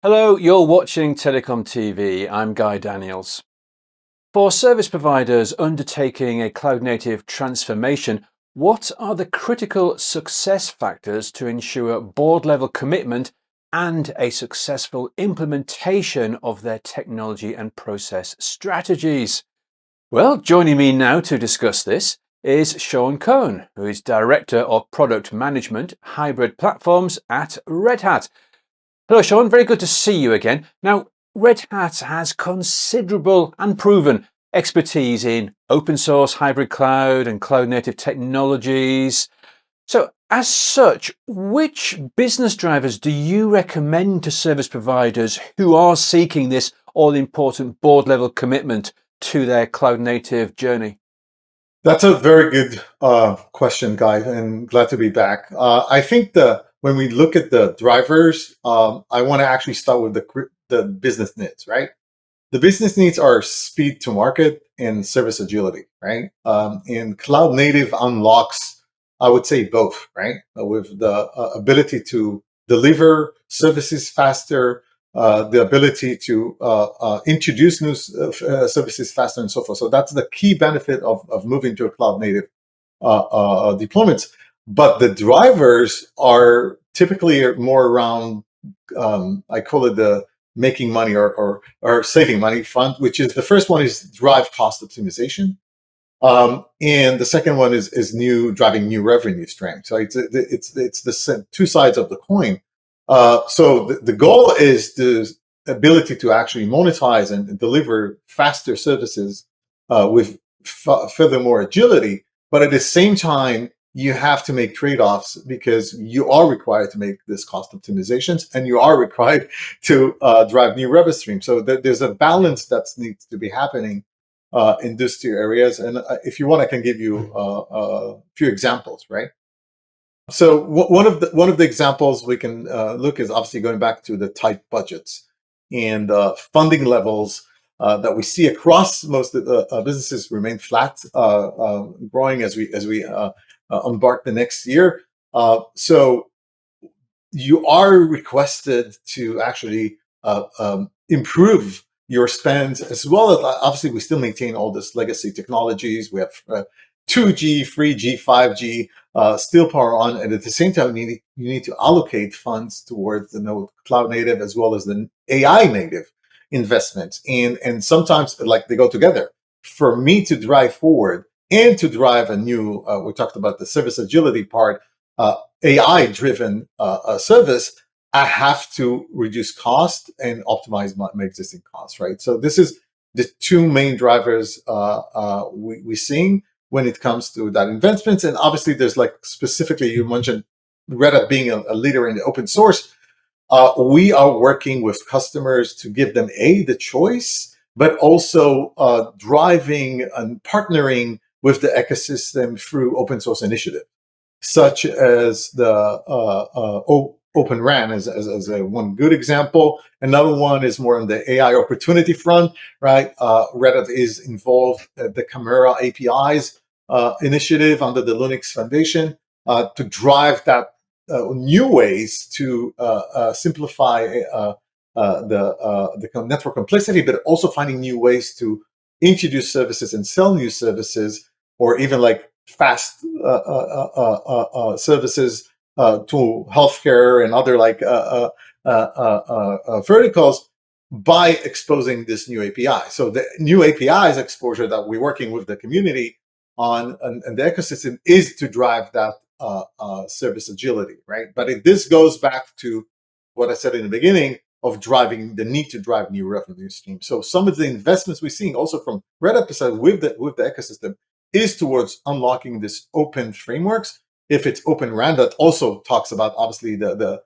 Hello, you're watching TelecomTV. I'm Guy Daniels. For service providers undertaking a cloud-native transformation, what are the critical success factors to ensure board-level commitment and a successful implementation of their technology and process strategies? Well, joining me now to discuss this is Sean Cohen, who is Director of Product Management, Hybrid Platforms at Red Hat. Hello, Sean. Very good to see you again. Now, Red Hat has considerable and proven expertise in open source, hybrid cloud, and cloud native technologies. So, as such, which business drivers do you recommend to service providers who are seeking this all important board level commitment to their cloud native journey? That's a very good question, Guy, and glad to be back. I think when we look at the drivers, I want to actually start with the business needs, right? The business needs are speed to market and service agility, right? And cloud native unlocks, I would say both, right? With the ability to deliver services faster, the ability to introduce new services faster and so forth. So that's the key benefit of moving to a cloud native deployments. But the drivers are typically more around, I call it the making money or saving money front, which is the first one is drive cost optimization. And the second one is driving new revenue stream. So it's the two sides of the coin. So the goal is the ability to actually monetize and deliver faster services with furthermore agility. But at the same time, you have to make trade-offs because you are required to make this cost optimizations and you are required to drive new revenue streams. So there's a balance that needs to be happening in these two areas. And if you want, I can give you a few examples, right? So one of the examples we can look is obviously going back to the tight budgets and funding levels that we see across most of the businesses remain flat, growing as we embark the next year. So you are requested to actually improve your spends, as well as obviously we still maintain all this legacy technologies. We have 2G, 3G, 5G still power on, and at the same time you need to allocate funds towards the cloud native as well as the AI native investments, and sometimes like they go together. For me to drive forward and to drive a new, we talked about the service agility part, AI driven service, I have to reduce cost and optimize my existing costs, right? So this is the two main drivers we're seeing when it comes to that investments. And obviously there's like specifically, you mentioned Red Hat being a leader in the open source. We are working with customers to give them the choice, but also driving and partnering with the ecosystem through open source initiative, such as the Open RAN as a one good example. Another one is more on the AI opportunity front, right? Red Hat is involved at the Chimera APIs initiative under the Linux Foundation to drive that new ways to simplify the network complexity, but also finding new ways to introduce services and sell new services, or even like fast services to healthcare and other like verticals by exposing this new API. So the new APIs exposure that we're working with the community on and the ecosystem is to drive that service agility, right? But this goes back to what I said in the beginning of driving the need to drive new revenue streams. So some of the investments we're seeing also from Red Hat with the ecosystem is towards unlocking this open frameworks. If it's Open RAN, that also talks about obviously the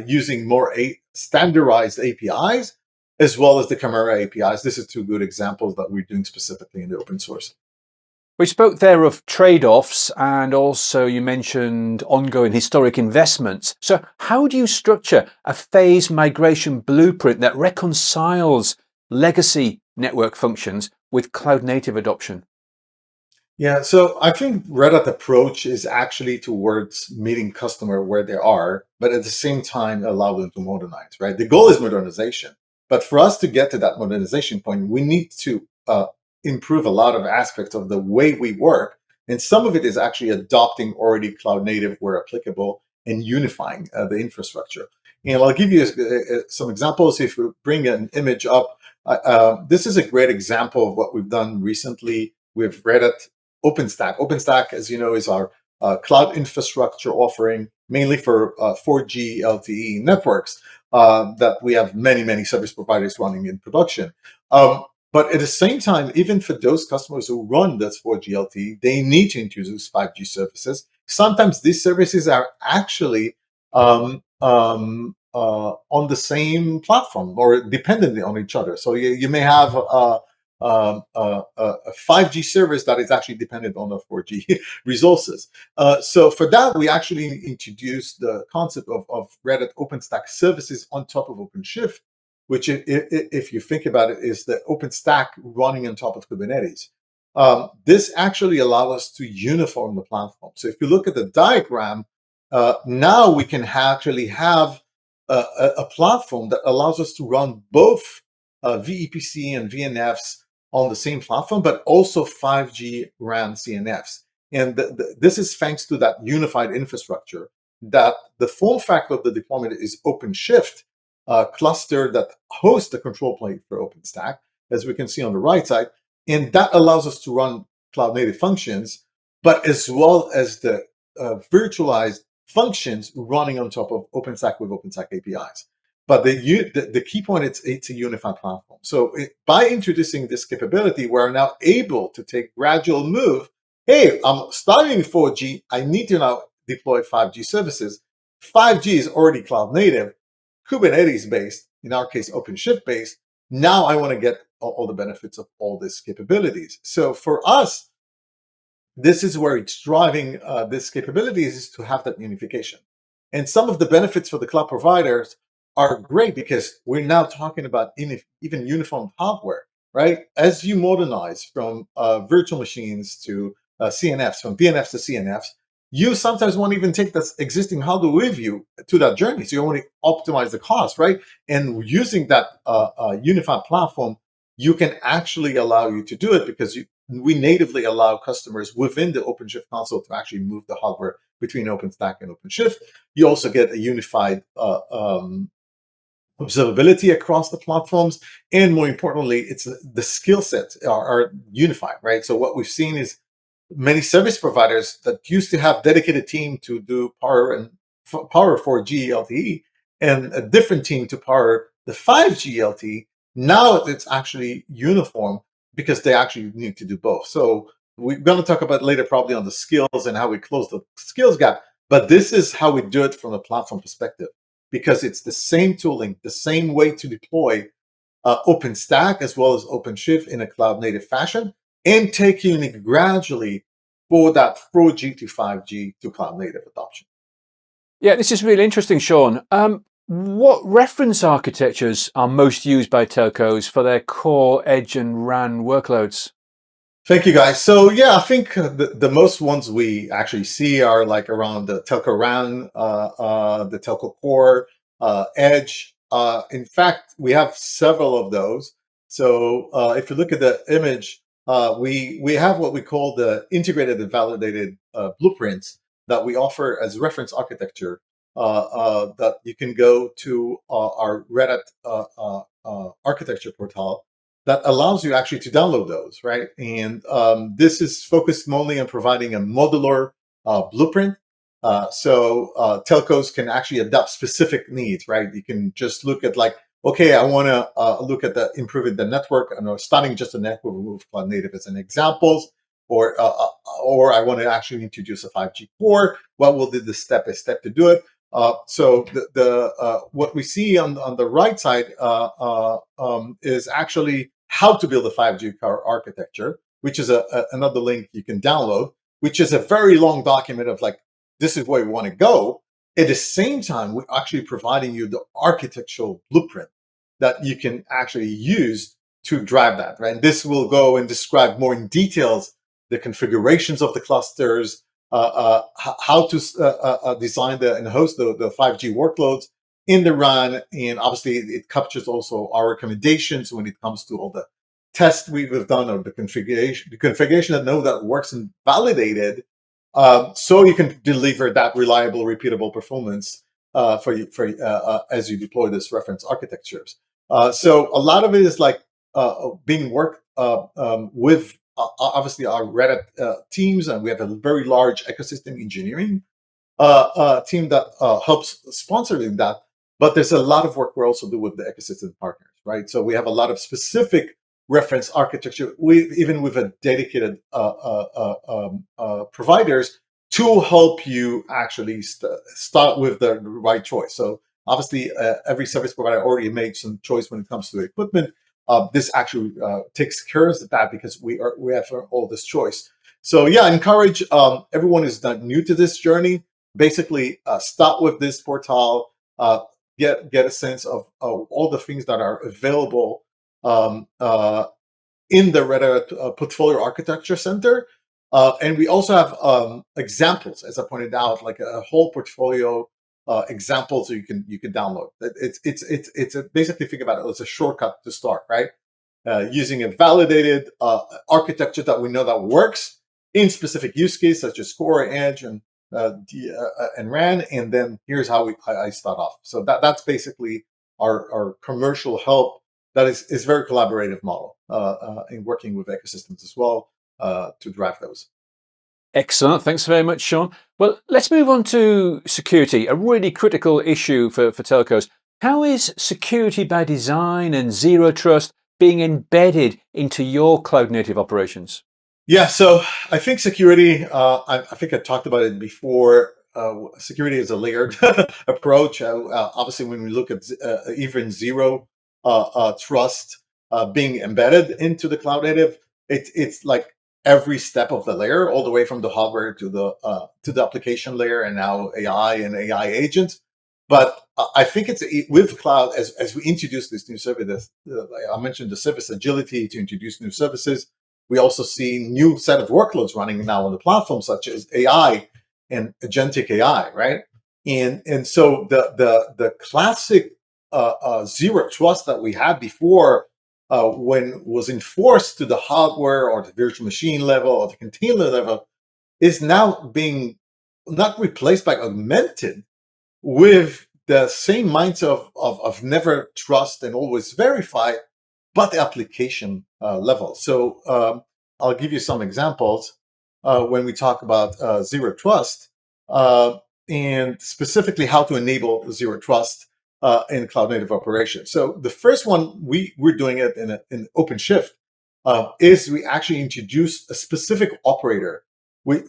using more standardized APIs as well as the Chimera APIs. This is two good examples that we're doing specifically in the open source. We spoke there of trade-offs, and also you mentioned ongoing historic investments. So how do you structure a phased migration blueprint that reconciles legacy network functions with cloud native adoption? Yeah, so I think Red Hat approach is actually towards meeting customer where they are, but at the same time allow them to modernize, right? The goal is modernization, but for us to get to that modernization point, we need to improve a lot of aspects of the way we work, and some of it is actually adopting already cloud native where applicable and unifying the infrastructure. And I'll give you some examples. If we bring an image up, this is a great example of what we've done recently with Red Hat OpenStack. OpenStack, as you know, is our cloud infrastructure offering mainly for 4G LTE networks that we have many service providers running in production. But at the same time, even for those customers who run this 4G LTE, they need to introduce 5G services. Sometimes these services are actually on the same platform or dependent on each other. So you may have a 5G service that is actually dependent on the 4G resources. So for that, we actually introduced the concept of Red Hat OpenStack services on top of OpenShift, which, if you think about it, is the OpenStack running on top of Kubernetes. This actually allows us to uniform the platform. So if you look at the diagram, now we can actually have a platform that allows us to run both VEPC and VNFs on the same platform, but also 5G RAN CNFs. And this is thanks to that unified infrastructure, that the form factor of the deployment is OpenShift, cluster that hosts the control plane for OpenStack, as we can see on the right side. And that allows us to run cloud native functions, but as well as the virtualized functions running on top of OpenStack with OpenStack APIs. But the key point is it's a unified platform. So by introducing this capability, we're now able to take gradual move. Hey, I'm starting 4G. I need to now deploy 5G services. 5G is already cloud native, Kubernetes based, in our case, OpenShift based. Now I want to get all the benefits of all these capabilities. So for us, this is where it's driving this capabilities is to have that unification. And some of the benefits for the cloud providers are great because we're now talking about even uniform hardware, right? As you modernize from virtual machines to CNFs, from VNFs to CNFs, you sometimes won't even take this existing hardware with you to that journey. So you want to optimize the cost, right? And using that unified platform, you can actually allow you to do it because we natively allow customers within the OpenShift console to actually move the hardware between OpenStack and OpenShift. You also get a unified observability across the platforms, and more importantly, it's the skill sets are unified, right? So what we've seen is many service providers that used to have dedicated team to do power 4G LTE and a different team to power the 5G LTE. Now it's actually uniform because they actually need to do both. So we're going to talk about later probably on the skills and how we close the skills gap. But this is how we do it from a platform perspective because it's the same tooling, the same way to deploy OpenStack as well as OpenShift in a cloud native fashion and taking it gradually for that 4G to 5G to cloud native adoption. Yeah, this is really interesting, Sean. What reference architectures are most used by telcos for their core edge and RAN workloads? Thank you, guys. So yeah, I think the most ones we actually see are like around the telco RAN, the telco core, edge. In fact, we have several of those. So if you look at the image, we have what we call the integrated and validated blueprints that we offer as reference architecture that you can go to our Red Hat architecture portal that allows you actually to download those, right? And this is focused mainly on providing a modular blueprint. So telcos can actually adapt specific needs, right? You can just look at like, okay, I want to look at the improving the network, and starting just a network with cloud native as an examples, or I want to actually introduce a 5G core. What will be the step by step to do it? So what we see on the right side is actually how to build a 5G car architecture, which is another link you can download, which is a very long document of like, this is where we want to go. At the same time, we're actually providing you the architectural blueprint that you can actually use to drive that, right? And this will go and describe more in details the configurations of the clusters, how to design and host the 5G workloads in the RAN. And obviously, it captures also our recommendations when it comes to all the tests we've done, or the configuration that know that works and validated, so you can deliver that reliable, repeatable performance as you deploy this reference architectures. So a lot of it is like being worked with obviously our Red Hat teams, and we have a very large ecosystem engineering team that helps sponsoring that. But there's a lot of work we're also do with the ecosystem partners, right? So we have a lot of specific reference architecture, even with a dedicated providers to help you actually start with the right choice. So obviously, every service provider already made some choice when it comes to equipment. This actually takes care of that, because we have all this choice. So yeah, I encourage everyone who's not new to this journey, basically start with this portal, get a sense of all the things that are available in the Red Hat Portfolio Architecture Center. And we also have examples, as I pointed out, like a whole portfolio example, so you can download. It's basically, think about it as a shortcut to start, right? Using a validated architecture that we know that works in specific use case, such as core, edge, and RAN, and then here's how I start off. So that's basically our commercial help. That is very collaborative model in working with ecosystems as well to drive those. Excellent. Thanks very much, Sean. Well, let's move on to security, a really critical issue for telcos. How is security by design and zero trust being embedded into your cloud native operations? Yeah, so I think security, I think I talked about it before. Security is a layered approach. Obviously, when we look at even zero trust being embedded into the cloud native, it's like every step of the layer, all the way from the hardware to the application layer, and now AI and AI agents. But I think it's with cloud, as we introduce this new service. I mentioned the service agility to introduce new services. We also see new set of workloads running now on the platform, such as AI and agentic AI, right? And so the classic zero trust that we had before, when was enforced to the hardware or the virtual machine level or the container level, is now being not replaced, but augmented with the same mindset of never trust and always verify, but the application level. So I'll give you some examples when we talk about zero trust, and specifically how to enable zero trust in cloud native operations. So the first one, we're doing it in OpenShift, is we actually introduced a specific operator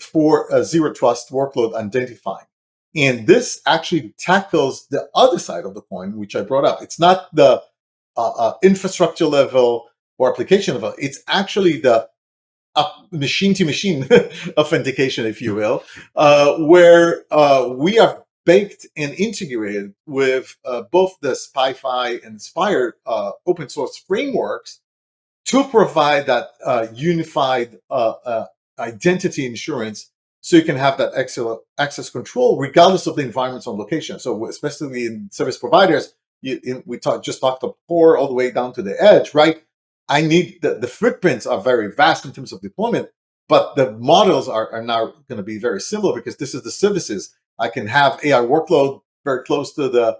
for a zero trust workload identifying. And this actually tackles the other side of the coin, which I brought up. It's not the infrastructure level or application level. It's actually the machine-to-machine authentication, if you will, where we are baked and integrated with both the SpyFi and Spire open source frameworks to provide that unified identity insurance, so you can have that access control regardless of the environments on location. So especially in service providers, we just talked of core all the way down to the edge, right? I need the footprints are very vast in terms of deployment, but the models are now going to be very similar, because this is the services. I can have AI workload very close to the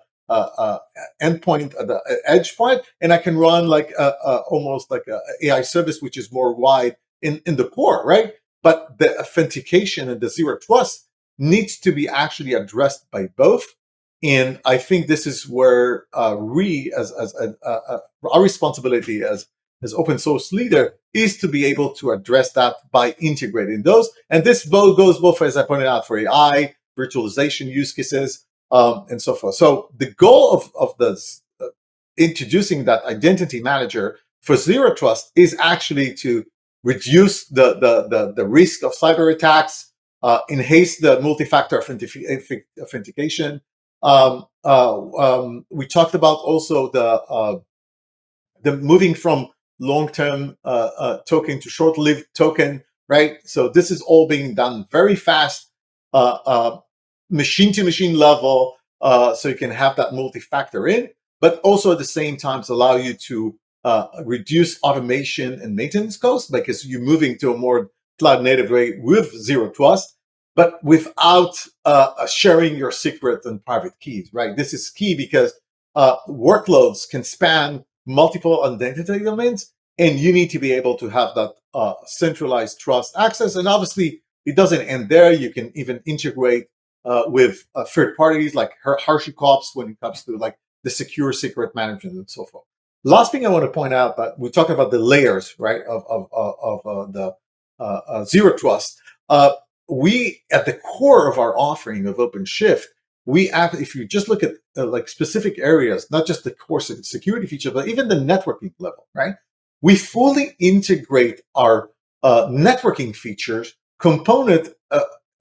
endpoint, the edge point, and I can run like almost like a AI service, which is more wide in the core, right? But the authentication and the zero trust needs to be actually addressed by both. And I think this is where as our responsibility as open source leader is to be able to address that by integrating those. And this goes both, as I pointed out, for AI, virtualization use cases, and so forth. So the goal of this introducing that identity manager for zero trust is actually to reduce the risk of cyber attacks, enhance the multi-factor authentication. We talked about also the moving from long-term token to short-lived token, right? So this is all being done very fast, uh, uh, machine to machine level, so you can have that multi-factor in, but also at the same time allow you to reduce automation and maintenance costs because you're moving to a more cloud native way with zero trust, but without sharing your secret and private keys, right? This is key because workloads can span multiple identity domains, and you need to be able to have that centralized trust access. And obviously, it doesn't end there. You can even integrate with third parties like HashiCorp when it comes to like the secure secret management and so forth. Last thing I want to point out, that we talk about the layers, right, of the zero trust. We at the core of our offering of OpenShift, we act, if you just look at like specific areas, not just the core security feature, but even the networking level, right? We fully integrate our networking features component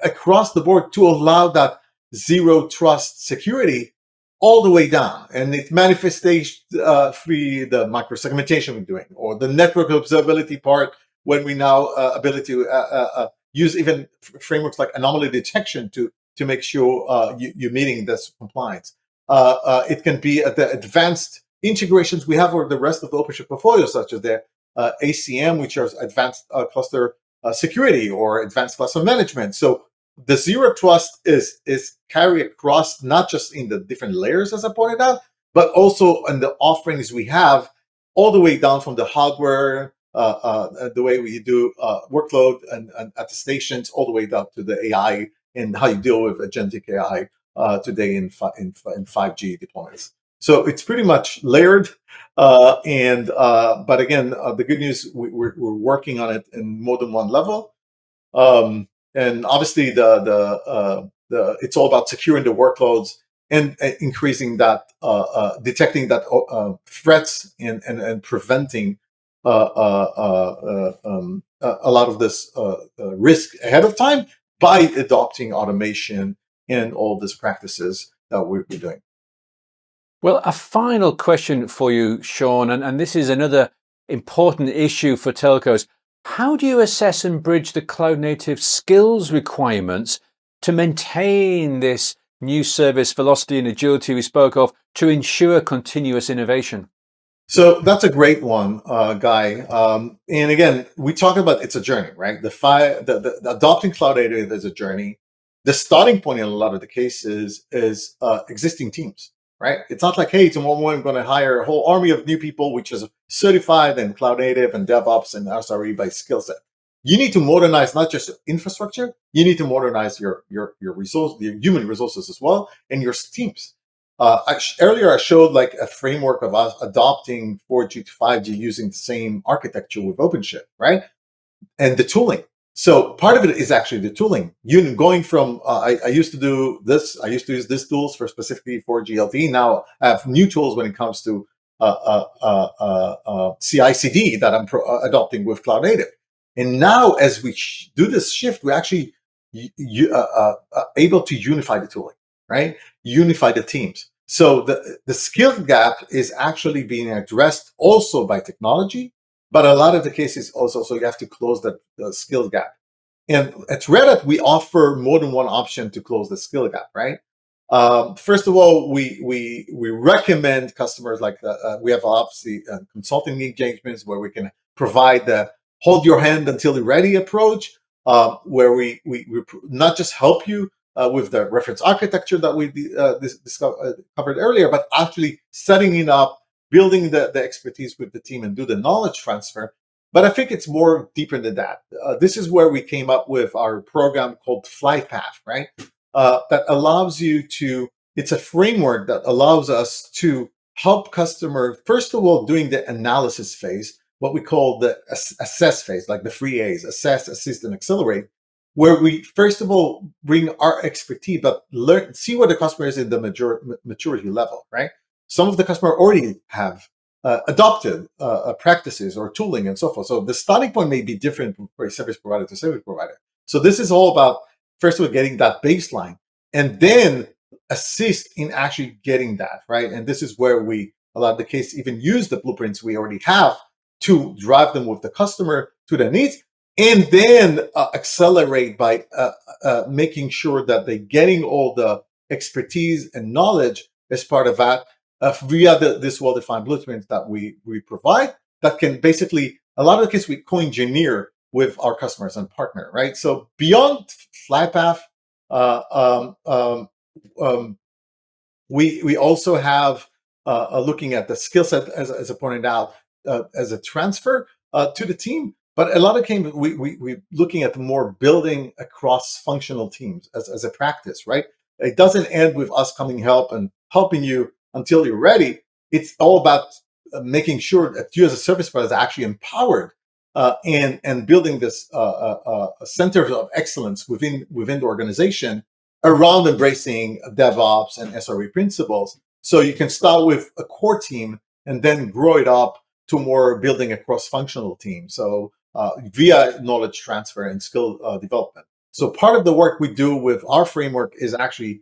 across the board to allow that zero trust security all the way down. And it manifests through the microsegmentation we're doing, or the network observability part, when we now ability to use even frameworks like anomaly detection to make sure you're meeting this compliance. It can be the advanced integrations we have with the rest of the OpenShift portfolio, such as the ACM, which are advanced cluster security or advanced cluster management. So the zero trust is carried across not just in the different layers, as I pointed out, but also in the offerings we have, all the way down from the hardware, the way we do workload and attestations, all the way down to the AI and how you deal with agentic AI today in 5G deployments. So it's pretty much layered, but again, the good news, we're working on it in more than one level. And obviously, the it's all about securing the workloads and increasing that, detecting that threats and preventing a lot of this risk ahead of time by adopting automation and all these practices that we're doing. Well, a final question for you, Sean, and this is another important issue for telcos. How do you assess and bridge the cloud native skills requirements to maintain this new service velocity and agility we spoke of to ensure continuous innovation? So that's a great one, Guy. And again, we talk about it's a journey, right? The adopting cloud native is a journey. The starting point in a lot of the cases is existing teams, right? It's not like, hey, tomorrow I'm going to hire a whole army of new people, which is certified in cloud native and DevOps and SRE by skill set. You need to modernize not just your infrastructure, you need to modernize your human resources as well, and your teams. Earlier, I showed like a framework of us adopting 4G to 5G using the same architecture with OpenShift, right? And the tooling. So part of it is actually the tooling. You going from I used to do this. I used to use these tools for specifically for GLT. Now I have new tools when it comes to CI/CD that I'm adopting with Cloud Native. And now, as we do this shift, we actually able to unify the tooling, right? Unify the teams. So the skill gap is actually being addressed also by technology, but a lot of the cases also, so you have to close the skill gap. And at Red Hat, we offer more than one option to close the skill gap, right? First of all, we recommend customers like we have obviously consulting engagements where we can provide the hold your hand until you're ready approach, where we not just help you with the reference architecture that we covered earlier, but actually setting it up, building the expertise with the team and do the knowledge transfer. But I think it's more deeper than that. This is where we came up with our program called FlyPath, right? That allows you to, it's a framework that allows us to help customer, first of all, doing the analysis phase, what we call the assess phase, like the three A's, assess, assist, and accelerate, where we, first of all, bring our expertise, but learn, see where the customer is in the maturity level, right? Some of the customer already have adopted practices or tooling and so forth. So the starting point may be different from a service provider to service provider. So this is all about, first of all, getting that baseline and then assist in actually getting that, right? And this is where we, a lot of the case, even use the blueprints we already have to drive them with the customer to their needs. and then accelerate by making sure that they're getting all the expertise and knowledge as part of that via this well-defined blueprint that we provide that can basically, a lot of the cases we co-engineer with our customers and partner, right? So beyond Flypath, uh, um, um, um, we also have looking at the skill set, as I pointed out, as a transfer to the team. But a lot of times we looking at the more building across functional teams as a practice, right? It doesn't end with us coming help and helping you until you're ready. It's all about making sure that you as a service provider is actually empowered and building this centers of excellence within the organization around embracing DevOps and SRE principles. So you can start with a core team and then grow it up to more building a cross-functional team. So via knowledge transfer and skill development. So part of the work we do with our framework is actually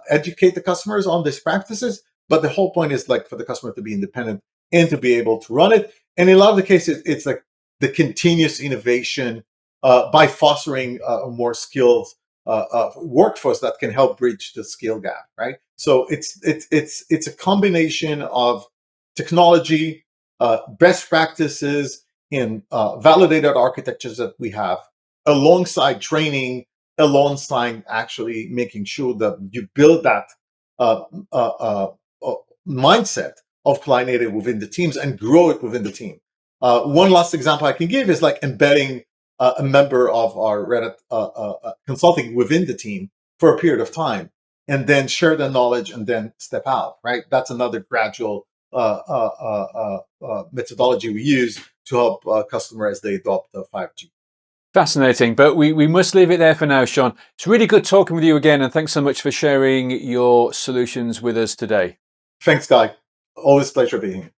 educate the customers on these practices. But the whole point is like for the customer to be independent and to be able to run it. And in a lot of the cases, it's like the continuous innovation by fostering a more skilled workforce that can help bridge the skill gap, right? So it's a combination of technology, best practices, and validated architectures that we have, alongside training, alongside actually making sure that you build that uh, uh, uh, mindset of cloud native within the teams and grow it within the team. One last example I can give is like embedding a member of our Reddit consulting within the team for a period of time, and then share the knowledge and then step out. Right, that's another gradual methodology we use to help customers as they adopt the 5G. Fascinating, but we must leave it there for now, Sean. It's really good talking with you again, and thanks so much for sharing your solutions with us today. Thanks, Guy. Always a pleasure being here.